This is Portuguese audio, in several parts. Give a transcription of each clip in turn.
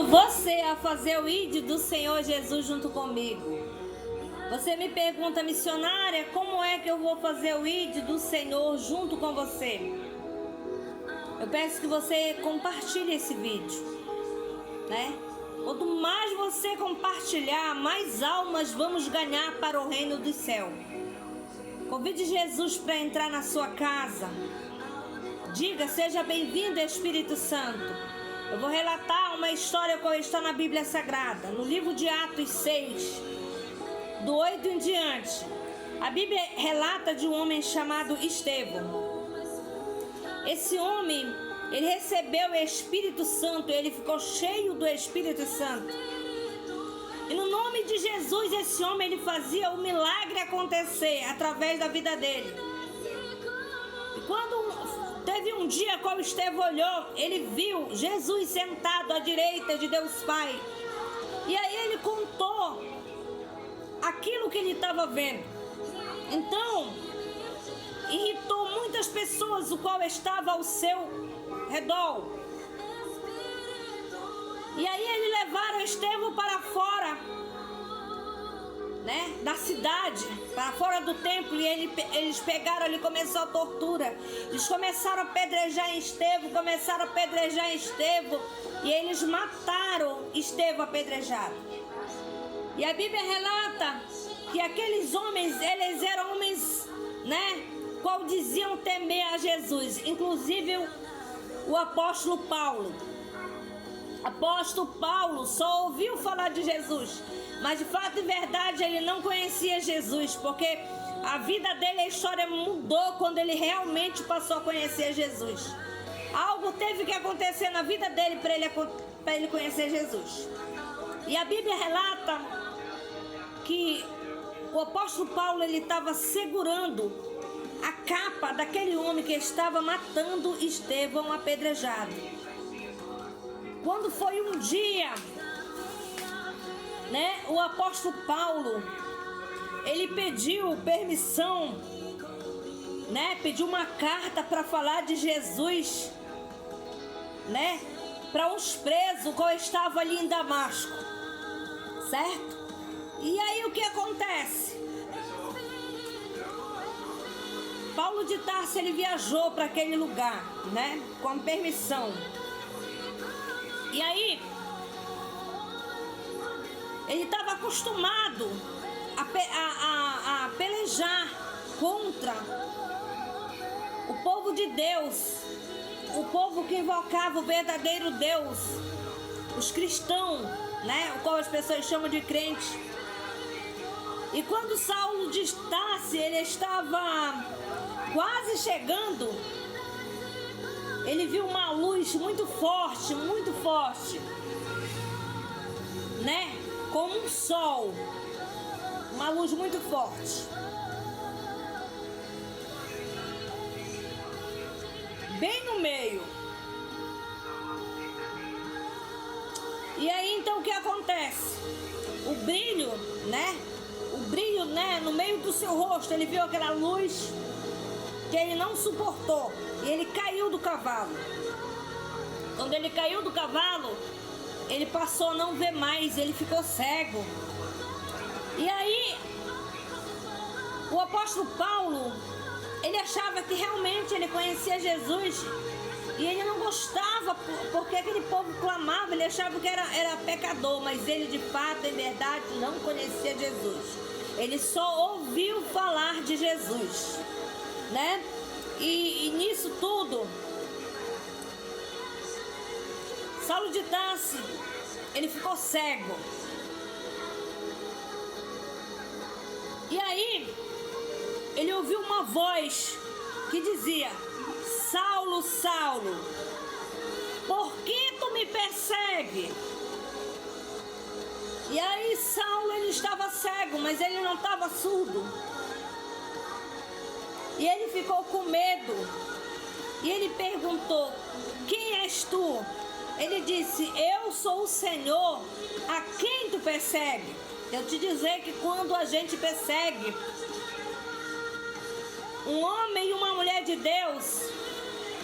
Você a fazer o ID do Senhor Jesus junto comigo. Você me pergunta, missionária, como é que eu vou fazer o ID do Senhor junto com você? Eu peço que você compartilhe esse vídeo, né? Quanto mais você compartilhar, mais almas vamos ganhar para o reino do céu. Convide Jesus para entrar na sua casa. Diga, seja bem-vindo, Espírito Santo. Eu vou relatar uma história que está na Bíblia Sagrada, no livro de Atos 6, do 8 em diante. A Bíblia relata de um homem chamado Estevão. Esse homem, ele recebeu o Espírito Santo, ele ficou cheio do Espírito Santo. E no nome de Jesus, esse homem, ele fazia o milagre acontecer através da vida dele. E quando teve um dia qual Estevão olhou, ele viu Jesus sentado à direita de Deus Pai. E aí ele contou aquilo que ele estava vendo. Então, irritou muitas pessoas, o qual estava ao seu redor. E aí eles levaram Estevão para fora, né, da cidade, para fora do templo, e eles pegaram ali, começou a tortura. Eles começaram a apedrejar Estevão, e eles mataram Estevão apedrejado. E a Bíblia relata que aqueles homens, eles eram homens, né, qual diziam temer a Jesus, inclusive o apóstolo Paulo. Apóstolo Paulo só ouviu falar de Jesus, mas de fato e verdade ele não conhecia Jesus, porque a vida dele, a história mudou quando ele realmente passou a conhecer Jesus. Algo teve que acontecer na vida dele para ele conhecer Jesus. E a Bíblia relata que o apóstolo Paulo, ele estava segurando a capa daquele homem que estava matando Estevão apedrejado. Quando foi um dia, né, o apóstolo Paulo, ele pediu permissão, né, pediu uma carta para falar de Jesus, né, para uns presos que estavam ali em Damasco, certo? E aí o que acontece? Paulo de Tarso, ele viajou para aquele lugar, né, com permissão. E aí, ele estava acostumado a pelejar contra o povo de Deus, o povo que invocava o verdadeiro Deus, os cristãos, né, o qual as pessoas chamam de crente. E quando Saulo de Tarso, ele estava quase chegando, ele viu uma luz muito forte, né? Como um sol, uma luz muito forte. Bem no meio. E aí então o que acontece? O brilho, né? No meio do seu rosto, ele viu aquela luz que ele não suportou. E ele caiu do cavalo. Quando ele caiu do cavalo, ele passou a não ver mais, ele ficou cego. E aí, o apóstolo Paulo, ele achava que realmente ele conhecia Jesus. E ele não gostava, porque aquele povo clamava, ele achava que era pecador. Mas ele de fato, em verdade, não conhecia Jesus. Ele só ouviu falar de Jesus, né? E nisso tudo, Saulo de Tarso, ele ficou cego. E aí, ele ouviu uma voz que dizia: Saulo, Saulo, por que tu me persegue? E aí Saulo, ele estava cego, mas ele não estava surdo. E ele ficou com medo. E ele perguntou: quem és tu? Ele disse: eu sou o Senhor, a quem tu persegue? Eu te dizer que quando a gente persegue um homem e uma mulher de Deus,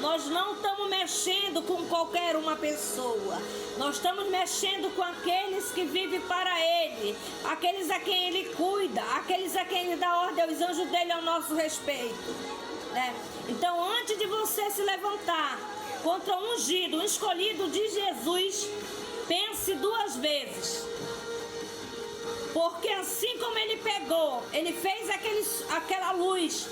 Nós não estamos mexendo com qualquer uma pessoa. Nós estamos mexendo com aqueles que vivem para Ele, aqueles a quem Ele cuida, aqueles a quem Ele dá ordem aos anjos dele ao nosso respeito, né? Então, antes de você se levantar contra um ungido, um escolhido de Jesus, pense duas vezes. Porque assim como Ele pegou, Ele fez aquela luz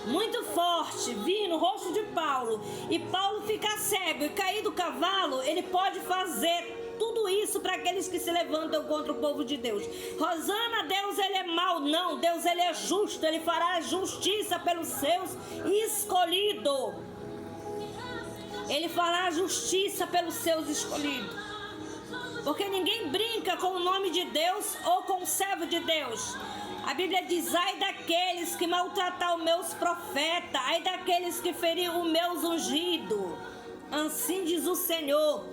muito forte vir no rosto de Paulo, e Paulo ficar cego e cair do cavalo, Ele pode fazer tudo isso para aqueles que se levantam contra o povo de Deus. Rosana, Deus ele é mau? Não, Deus ele é justo, Ele fará justiça pelos seus escolhidos. Ele fará justiça pelos seus escolhidos. Porque ninguém brinca com o nome de Deus ou com o servo de Deus. A Bíblia diz: ai daqueles que maltratam os meus profetas, ai daqueles que feriram os meus ungidos. Assim diz o Senhor.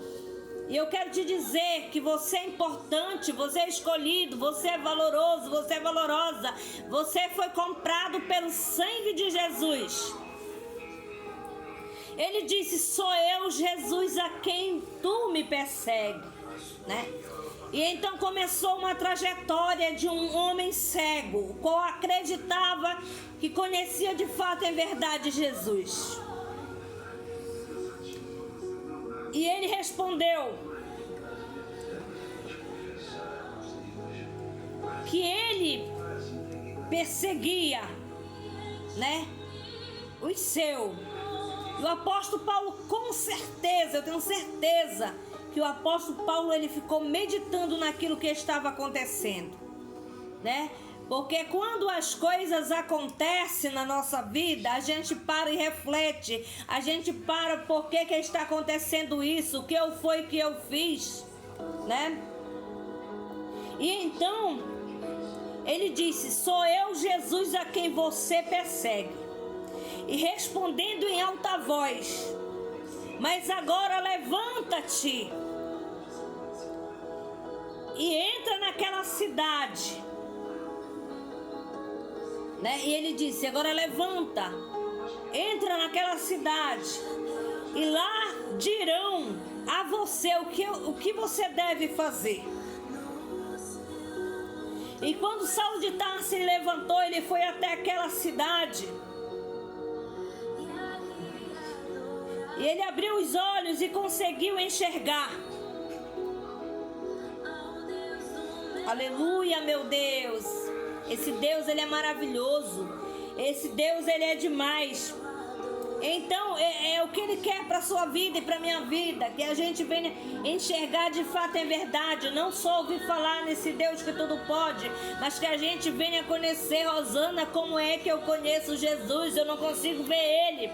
E eu quero te dizer que você é importante, você é escolhido, você é valoroso, você é valorosa. Você foi comprado pelo sangue de Jesus. Ele disse: sou eu, Jesus, a quem tu me persegue, né? E então começou uma trajetória de um homem cego, o qual acreditava que conhecia de fato em verdade Jesus. E ele respondeu que ele perseguia, né, os seus. E o apóstolo Paulo, com certeza, eu tenho certeza que o apóstolo Paulo ele ficou meditando naquilo que estava acontecendo, né? Porque quando as coisas acontecem na nossa vida, a gente para e reflete, a gente para, por que está acontecendo isso, o que foi que eu fiz, né? E então ele disse: sou eu, Jesus, a quem você persegue. E respondendo em alta voz: mas agora levanta-te e entra naquela cidade, né? E ele disse: agora levanta, entra naquela cidade, e lá dirão a você o que você deve fazer. E quando Saulo de Tarso se levantou, ele foi até aquela cidade. E ele abriu os olhos e conseguiu enxergar. Aleluia, meu Deus. Esse Deus, ele é maravilhoso. Esse Deus, ele é demais. Então, é o que ele quer para a sua vida e para a minha vida. Que a gente venha enxergar de fato em verdade. Não só ouvir falar nesse Deus que tudo pode, mas que a gente venha conhecer. Rosana, como é que eu conheço Jesus? Eu não consigo ver Ele.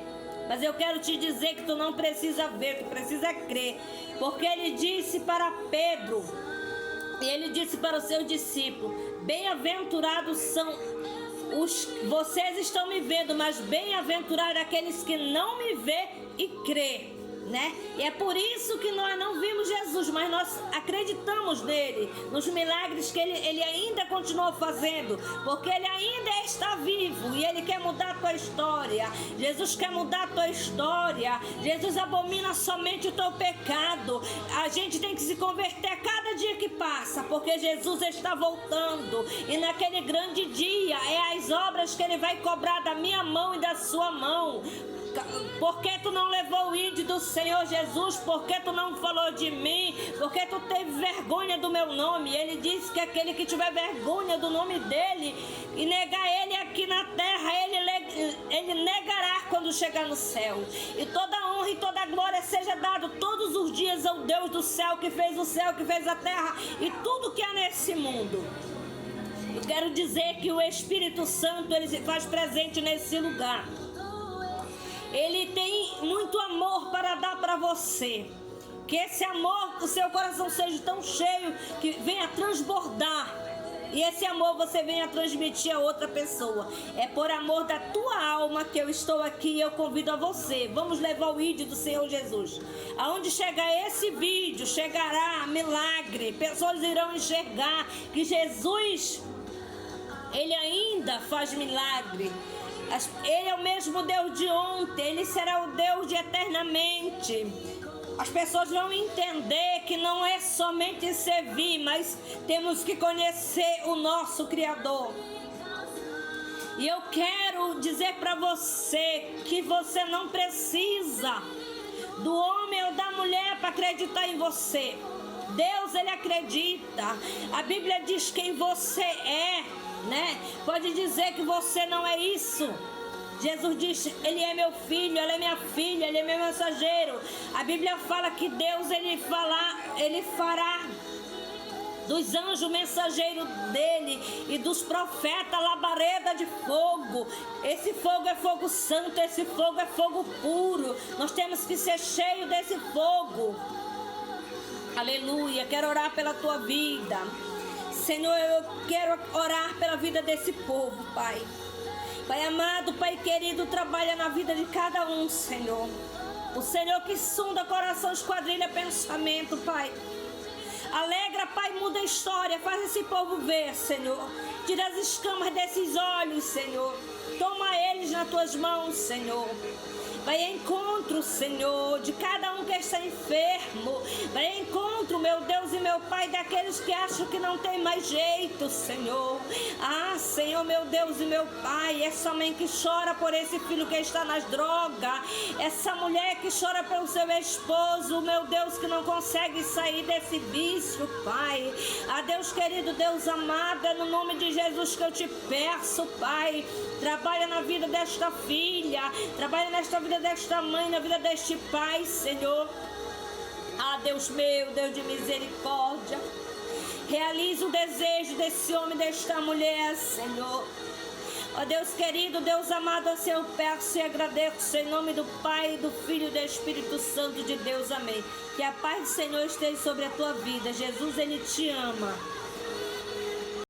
Mas eu quero te dizer que tu não precisa ver, tu precisa crer. Porque ele disse para Pedro, e ele disse para os seus discípulos: bem-aventurados são os... Vocês estão me vendo, mas bem-aventurados aqueles que não me vê e crê, né? E é por isso que nós não vimos Jesus, mas nós acreditamos nele, nos milagres que ele ainda continua fazendo, porque ele ainda está vivo e ele quer mudar a tua história. Jesus quer mudar a tua história. Jesus abomina somente o teu pecado. A gente tem que se converter a cada dia que passa, porque Jesus está voltando, e naquele grande dia é as obras que ele vai cobrar da minha mão e da sua mão. Por que tu não levou o ID do Senhor Jesus? Por que tu não falou de mim? Por que tu teve vergonha do meu nome? Ele disse que aquele que tiver vergonha do nome dele e negar ele aqui na terra, ele negará quando chegar no céu. E toda honra e toda glória seja dado todos os dias ao Deus do céu, que fez o céu, que fez a terra e tudo que há nesse mundo. Eu quero dizer que o Espírito Santo, ele se faz presente nesse lugar. Ele tem muito amor para dar para você. Que esse amor, o seu coração seja tão cheio que venha transbordar. E esse amor você venha transmitir a outra pessoa. É por amor da tua alma que eu estou aqui e eu convido a você. Vamos levar o vídeo do Senhor Jesus. Aonde chegar esse vídeo, chegará milagre. Pessoas irão enxergar que Jesus, ele ainda faz milagre. Ele é o mesmo Deus de ontem, Ele será o Deus de eternamente. As pessoas vão entender que não é somente servir, mas temos que conhecer o nosso Criador. E eu quero dizer para você que você não precisa do homem ou da mulher para acreditar em você. Deus, Ele acredita. A Bíblia diz quem você é, né? Pode dizer que você não é isso. Jesus diz, Ele é meu filho, ela é minha filha, Ele é meu mensageiro. A Bíblia fala que Deus, Ele fará dos anjos mensageiros dele e dos profetas labareda de fogo. Esse fogo é fogo santo, esse fogo é fogo puro. Nós temos que ser cheios desse fogo. Aleluia. Quero orar pela tua vida, Senhor. Eu quero orar pela vida desse povo, Pai. Pai amado, Pai querido, trabalha na vida de cada um, Senhor. O Senhor que sonda coração, esquadrilha pensamento, Pai. Alegra, Pai, muda a história, faz esse povo ver, Senhor. Tira as escamas desses olhos, Senhor. Toma eles nas tuas mãos, Senhor. Vai em encontro, Senhor, de cada um que está enfermo. Vai em encontro, meu Deus e meu Pai, daqueles que acham que não tem mais jeito, Senhor. Ah, Senhor, meu Deus e meu Pai, essa mãe que chora por esse filho que está nas drogas, essa mulher que chora pelo seu esposo, meu Deus, que não consegue sair desse vício, Pai. Ah, Deus querido, Deus amado, é no nome de Jesus que eu te peço, Pai. Trabalha na vida desta filha, trabalha nesta vida desta mãe, na vida deste pai, Senhor. Ah, Deus meu, Deus de misericórdia, realiza o desejo desse homem, desta mulher, Senhor. Ó Deus querido, Deus amado, assim eu peço e agradeço em nome do Pai, do Filho e do Espírito Santo de Deus, amém. Que a paz do Senhor esteja sobre a tua vida. Jesus, Ele te ama.